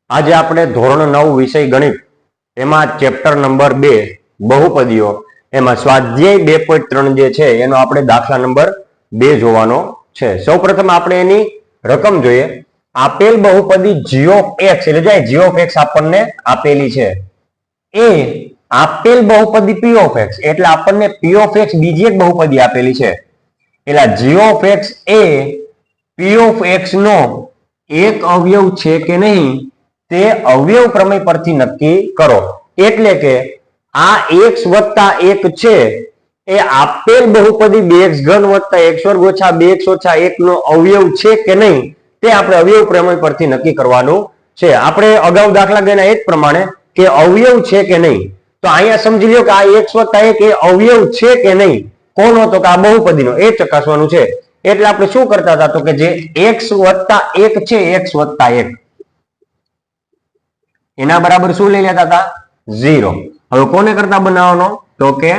આજે આપણે ધોરણ 9 વિષય ગણિત એમાં ચેપ્ટર નંબર 2 બહુપદીઓ એમાં સ્વાધ્યાય 2.3 જે છે એનો આપણે દાખલા નંબર 2 જોવાનો છે। સૌપ્રથમ આપણે એની રકમ જોઈએ। આપેલ બહુપદી g of x એટલે જે g of x આપણને આપેલી છે એ આપેલ બહુપદી p of x એટલે આપણને p of x બીજી એક બહુપદી આપેલી છે એટલે g of x A p of x નો એક અવયવ છે કે નહીં તે અવયવ પ્રમેય પરથી નક્કી કરો। એટલે કે આ x વત્તા 1 છે એ આપેલ બહુપદી 2x3 + x2 - 2x - 1 નો અવયવ છે કે નહીં તે આપણે અવયવ પ્રમેય પરથી નક્કી કરવાનું છે। આપણે અગાઉ દાખલા ગણ્યા એ જ પ્રમાણે કે અવયવ છે કે નહીં, તો અહીંયા સમજી લ્યો કે આ x વત્તા 1 એ અવયવ છે કે નહીં, કોનો? તો કે આ બહુપદીનો, એ ચકાસવાનું છે। એટલે આપણે શું કરતા હતા તો કે જે x વત્તા 1 છે, x વત્તા 1 એના બરાબર શું લઈ લેતા હતા? 0। હવે કોને કરતા બનાવવાનો? તો કે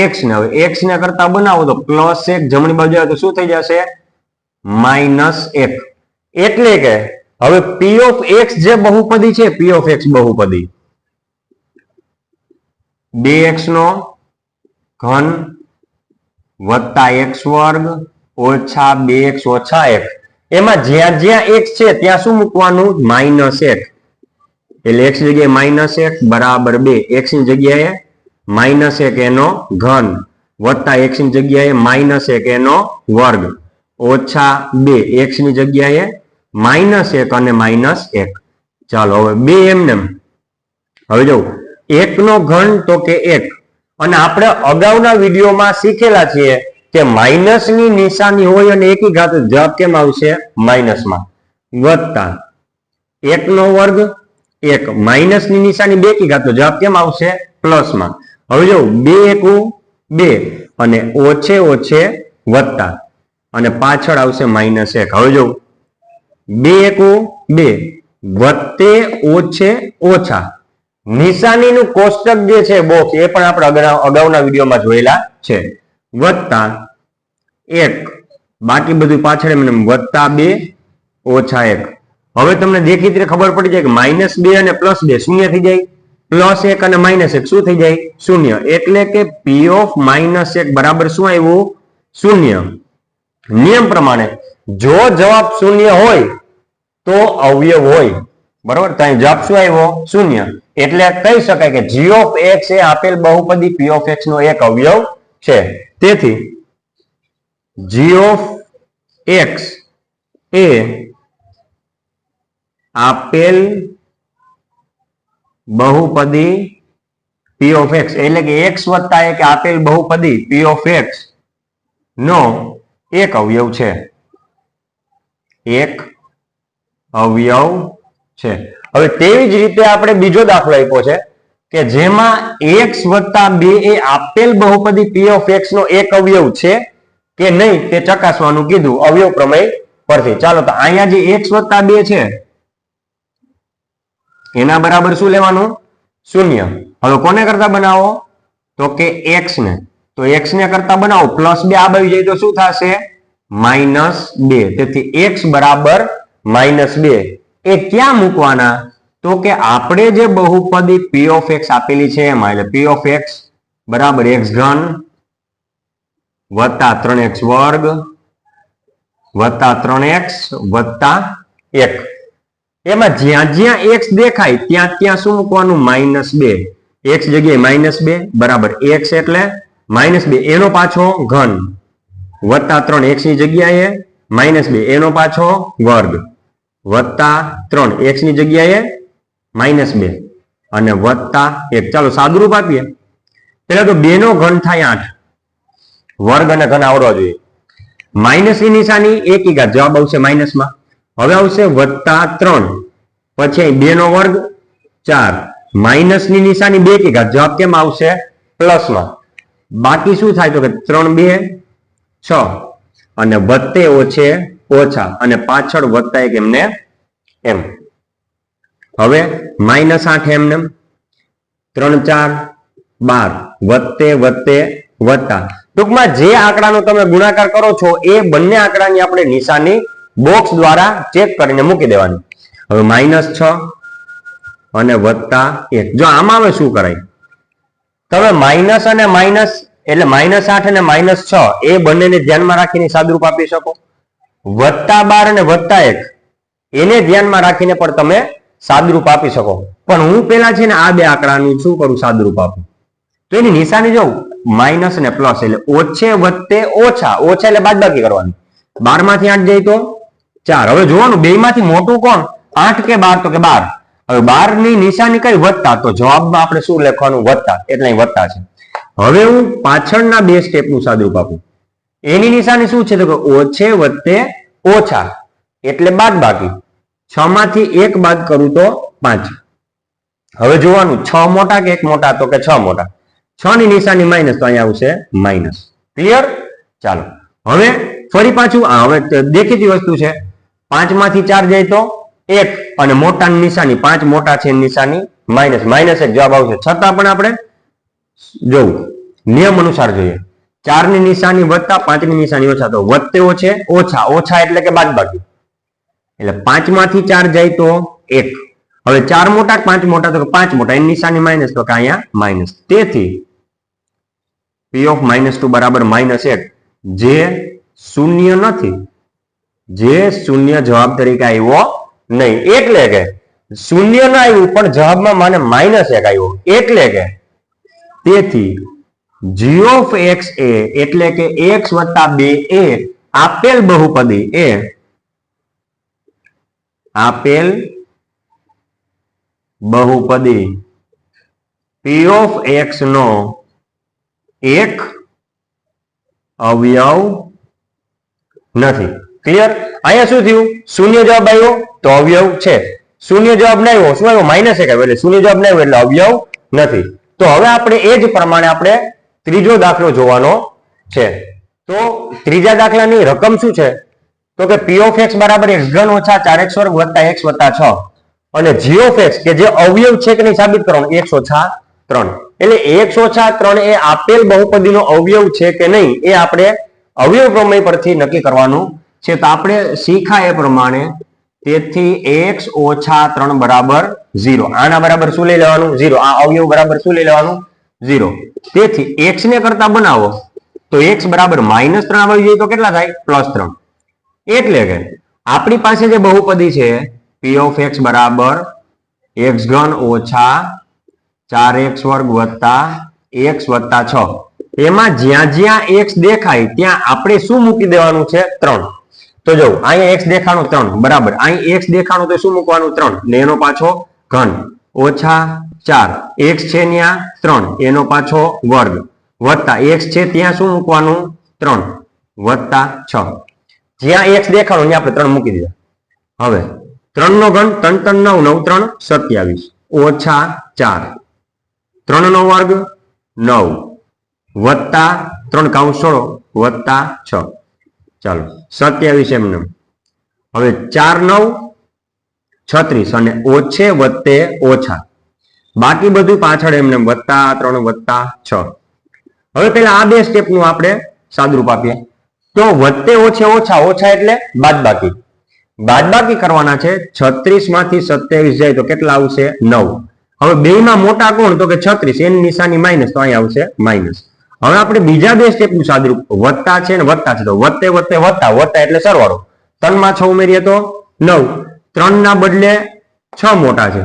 x ને। હવે x ને કરતા બનાવો તો +1 જમણી બાજુ આવે તો શું થઈ જશે? -1। એટલે કે હવે p of x જે બહુપદી છે, p of x બહુપદી 2x નો ઘન વત્તા x2 ઓછા 2x ઓછા 1 એમાં જ્યાં જ્યાં x છે ત્યાં શું મૂકવાનું? -1। એટલે x ની જગ્યાએ -1 બરાબર 2, x ની જગ્યાએ -1 એનો ઘન વત્તા x ની જગ્યાએ -1 એનો વર્ગ ઓછા 2, x ની જગ્યાએ -1 અને -1। ચાલો હવે 2 એમને હવે જો 1 નો ઘન તો કે 1, અને આપણે અગાઉના વિડીયોમાં શીખેલા છીએ કે માઇનસ ની નિશાની હોય અને એકી ઘાત જવાબ કેમ આવશે? માઇનસમાં, વત્તા 1 નો વર્ગ 1 માઇનસ ની નિશાની 2 કી ઘાત તો જવાબ કેમ આવશે? પ્લસમાં। હવે જો 2 * 1 2 અને ઓછે ઓછે વત્તા અને પાછળ આવશે -1। હવે જો 2 * 2 વત્તે ઓછે ઓછા નિશાનીનું કોષ્ટક જે છે બોક્સ એ પણ આપણે અગાઉના વિડીયોમાં જોયેલા છે, વત્તા 1 બાકી બધું પાછળ એમ વત્તા 2 ઓછા 1। હવે તમને દેખીતી ખબર પડી જાય કે -2 અને +2 શૂન્ય થઈ જાય, +1 અને -1 શું થઈ જાય? શૂન્ય। એટલે કે p of -1 બરાબર શું આવ્યું? શૂન્ય। નિયમ પ્રમાણે જો જવાબ શૂન્ય હોય તો અવયવ હોય, બરોબર? તો અહીં જવાબ શું આવ્યો? શૂન્ય। એટલે કહી શકાય કે g of x એ આપેલ બહુપદી p of x નો એક અવયવ છે। તેથી g of x એ આપેલ બહુપદી p of x એટલે કે x વત્તા 1 આપેલ બહુપદી p of x નો એક અવયવ છે, એક અવયવ છે। હવે તેવી જ રીતે આપણે બીજો દાખલો આપ્યો છે કે જેમાં x વત્તા 2 એ આપેલ બહુપદી p of x નો એક અવયવ છે કે નહીં તે ચકાસવાનું કીધું અવયવ પ્રમેય પરથી। ચાલો તો અહીંયા જે x વત્તા 2 છે એના બરાબર શું લેવાનું? શૂન્ય। હવે કોને કરતા બનાવો? તો કે x ને। તો x ને કરતા બનાવો +2 આ બાજુ જાય તો શું થશે? -2। તેથી x બરાબર -2 એ ક્યાં મૂકવાના? તો કે આપણે જે બહુપદી p of x આપેલી છે એમાં, એટલે p of x બરાબર x3 વત્તા 3x2 વત્તા 3x વત્તા 1 એમાં જ્યાં જ્યાં x દેખાય ત્યાં ત્યાં શું મૂકવાનું? -2। x જગ્યાએ -2 બરાબર x એટલે -2 એનો પાછો ઘન વત્તા 3 x ની જગ્યાએ -2 એનો પાછો વર્ગ વત્તા 3 x ની જગ્યાએ -2 અને વત્તા 1। ચાલો સાદુરૂપ આપીએ। પેલા તો 2 નો ઘન થાય 8, વર્ગ અને ઘન આવડવા જોઈએ। માઇનસ ની નિશાની એકી ઘાત જવાબ આવશે માઇનસમાં। હવે આવશે વત્તા 3 પછી 2 નો વર્ગ 4 માઇનસ ની નિશાની 2 કી ઘાત જવાબ કેમ આવશે? પ્લસમાં। બાકી શું થાય તો કે 3 2 6 અને વત્તે ઓછે ઓછા અને પાછળ વત્તા 1 એમને એમ। હવે -8 એમને 3 4 12 વત્તે વત્તે વત્તા, ટૂંકમાં જે આંકડાનો તમે ગુણાકાર કરો છો એ બંને આંકડાની આપણે નિશાની બોક્સ દ્વારા ચેક કરીને મૂકી દેવાની। હવે -6 અને +1. જો આમાં હવે શું કરાય, તમે માઇનસ અને માઇનસ એટલે -8 અને -6 એ બંનેને ધ્યાનમાં રાખીને સાદુરૂપ આપી શકો. +12 અને +1 એને ધ્યાનમાં રાખીને પણ તમે સાદુરૂપ આપી શકો. પણ હું પેલા છે ને આ બે આંકડાનું શું કરું, સાદુરૂપ આપું. તો એની નિશાની જોઉં, માઇનસ અને પ્લસ એટલે ઓછે વત્તે ઓછા. ઓછા એટલે બાદબાકી કરવાની. 12 માંથી 8 જાય તો 4. હવે જોવાનું બે માંથી મોટું કોણ, 8 કે 12? તો કે 12. હવે 12 ની નિશાની કઈ, વત્તા. તો જવાબમાં આપણે શું લખવાનું, વત્તા. એટલે અહીં વત્તા છે. હવે હું પાછળના બે સ્ટેપનું સાદુરૂપ આપું. એની નિશાની શું છે, તો કે ઓછે વત્તે ઓછા એટલે બાદબાકી. 6 માંથી 1 બાદ કરું તો 5. હવે જોવાનું 6 મોટા કે 1 મોટા, તો કે 6 મોટા. 6 ની નિશાની માઇનસ, તો અહીંયા આવશે માઇનસ. ક્લિયર? ચાલો હવે ફરી પાછું હવે દેખીતી વસ્તુ છે. 5 માંથી 4 જાય તો 1 અને મોટાની નિશાની 5 મોટા છે નિશાની માઇનસ. -1 જવાબ આવશે. છતાં પણ આપણે જોવું નિયમ અનુસાર જોઈએ. 4 ની નિશાની વત્તા, 5 ની નિશાની ઓછા. તો વત્તે ઓછે ઓછા, ઓછા એટલે કે બાદબાકી. એટલે 5 માંથી 4 જાય તો 1. હવે 4 મોટા 5 મોટા, તો 5 મોટા એની નિશાની માઇનસ, તો કે અહીંયા માઇનસ. તેથી P of -2 બરાબર -1, જે શૂન્ય નથી, જે શૂન્ય જવાબ તરીકે આવ્યો નહીં. એટલે કે શૂન્ય ના આવ્યું પણ જવાબમાં મને -1 આવ્યો. એટલે કે તેથી g of x એ એટલે કે x + 2 એ આપેલ બહુપદી P of x નો એક અવયવ નથી. ક્લિયર? અહીંયા શું થયું, શૂન્ય જવાબ આવ્યો તો અવયવ છે, શૂન્ય જવાબ ના આવ્યો, શું આવ્યો, -1 આવ્યો. એટલે શૂન્ય જવાબ ના આવ્યો એટલે અવયવ નથી. તો હવે આપણે એ જ પ્રમાણે આપણે ત્રીજો દાખલો જોવાનો છે. તો ત્રીજા દાખલાની રકમ શું છે, તો કે P of x બરાબર x3 - 4x2 + x + 6 અને g of x કે જે અવયવ છે કે નહીં સાબિત કરવાનું, x - 3. એટલે x - 3 એ આપેલ બહુપદીનો અવયવ છે કે નહીં એ આપણે અવયવ પ્રમેય પરથી નક્કી કરવાનું છે. તો આપણે શીખ્યા એ પ્રમાણે, તેથી x - 3 બરાબર 0. આના બરાબર શું લઈ લેવાનું, 0. આ અવયવ બરાબર શું લઈ લેવાનું, 0. તેથી x ને કરતા બનાવો તો x બરાબર -3 આવી જાય તો કેટલા થાય, +3. એટલે કે આપણી પાસે જે બહુપદી છે P of x બરાબર x3 - 4x2 + x + 6, એમાં જ્યાં જ્યાં x દેખાય ત્યાં આપણે શું મૂકી દેવાનું છે, 3. તો જો અહીંયા x દેખાણું 3 બરાબર, અહીં x દેખાણું તો શું મૂકવાનું, 3 ને એનો પાછો ઘન -4 x છે ત્યાં 3 એનો પાછો વર્ગ વત્તા x છે ત્યાં શું મૂકવાનું, 3 + 6. જ્યાં x દેખાણું ત્યાં આપણે 3 મૂકી દીધા. હવે 3 નો ઘન 3 3 9 9 3 27 -4 3 નો વર્ગ 9 વત્તા 3 × 16 વત્તા 6. ચાલો 27 એમને. હવે 4 9 36 અને ઓછે વત્તે ઓછા, બાકી બધું પાછળ એમને વત્તા 3 વત્તા 6. હવે પેલા આ બે સ્ટેપ નું આપણે સાદુરૂપ આપીએ. તો વત્તે ઓછે ઓછા, ઓછા એટલે બાદબાકી. બાદબાકી કરવાના છે. 36 માંથી 27 જાય તો કેટલા આવશે, 9. હવે બે માં મોટા કોણ, તો કે 36 એની નિશાની માઇનસ, તો અહીંયા આવશે માઇનસ. હવે આપણે બીજા બે સ્ટેપ નું સાદુરૂપ, વત્તા છે ને વત્તા છે, તો વત્તે વત્તે વત્તા, વત્તા એટલે સરવાળો. 3 માં 6 ઉમેરીએ તો 9. 3 ના બદલે 6 મોટા છે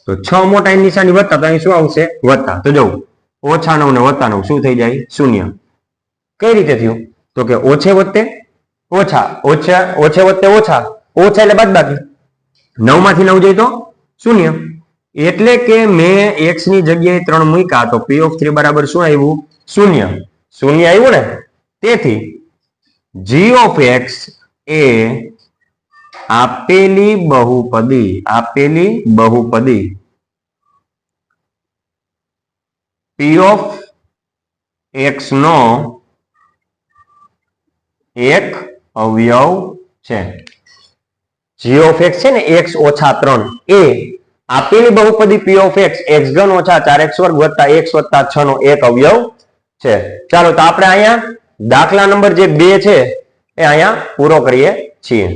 તો 6 મોટા એની નિશાની વત્તા, તો અહીં શું આવશે, વત્તા. તો જો -9 ને +9 શું થઈ જાય, 0. કઈ રીતે થયું, તો કે ઓછે વત્તે ઓછા, ઓછે વત્તે ઓછા, ઓછા એટલે બાદબાકી. 9 માંથી 9 જાય તો 0. એટલે કે મેં x ની જગ્યાએ 3 મૂક્યા તો P of 3 બરાબર શું આવ્યું, 0. 0 આવ્યું ને. તેથી g of x એ આપેલી બહુપદી P of x નો એક અવયવ છે. g of x છે ને x - 3 એ આપેલી બહુપદી P of x x3 - 4x2 + x + 6 નો એક અવયવ છે. ચાલો તો આપણે અહીંયા દાખલા નંબર જે 2 છે એ અહીંયા પૂરો કરીએ છીએ.